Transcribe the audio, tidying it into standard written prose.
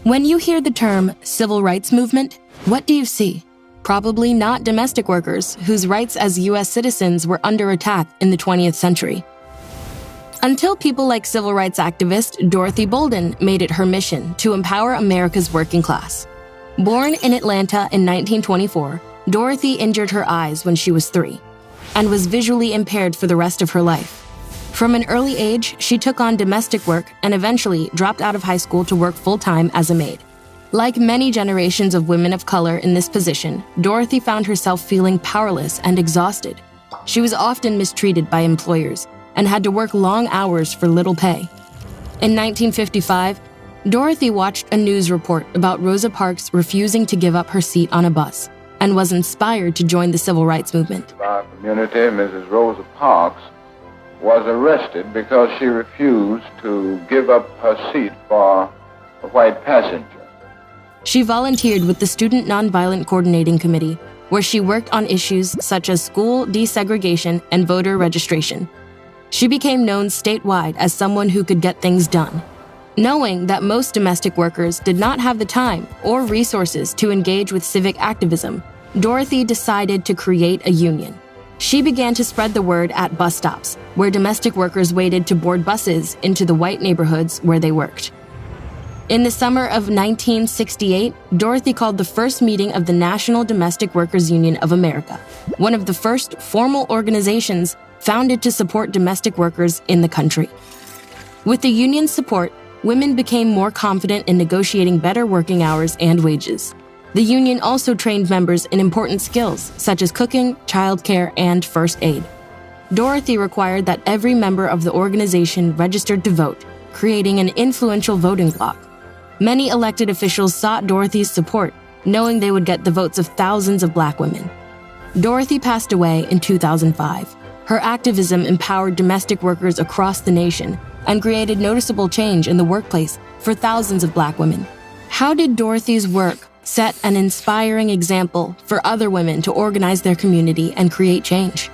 When you hear the term civil rights movement, what do you see? Probably not domestic workers whose rights as U.S. citizens were under attack in the 20th century. Until people like civil rights activist Dorothy Bolden made it her mission to empower America's working class. Born in Atlanta in 1924, Dorothy injured her eyes when she was 3 and was visually impaired for the rest of her life. From an early age, she took on domestic work and eventually dropped out of high school to work full-time as a maid. Like many generations of women of color in this position, Dorothy found herself feeling powerless and exhausted. She was often mistreated by employers and had to work long hours for little pay. In 1955, Dorothy watched a news report about Rosa Parks refusing to give up her seat on a bus and was inspired to join the civil rights movement. Our community, Mrs. Rosa Parks, was arrested because she refused to give up her seat for a white passenger. She volunteered with the Student Nonviolent Coordinating Committee, where she worked on issues such as school desegregation and voter registration. She became known statewide as someone who could get things done. Knowing that most domestic workers did not have the time or resources to engage with civic activism, Dorothy decided to create a union. She began to spread the word at bus stops, where domestic workers waited to board buses into the white neighborhoods where they worked. In the summer of 1968, Dorothy called the first meeting of the National Domestic Workers Union of America, one of the first formal organizations founded to support domestic workers in the country. With the union's support, women became more confident in negotiating better working hours and wages. The union also trained members in important skills such as cooking, childcare, and first aid. Dorothy required that every member of the organization registered to vote, creating an influential voting bloc. Many elected officials sought Dorothy's support, knowing they would get the votes of thousands of Black women. Dorothy passed away in 2005. Her activism empowered domestic workers across the nation and created noticeable change in the workplace for thousands of Black women. How did Dorothy's work set an inspiring example for other women to organize their community and create change?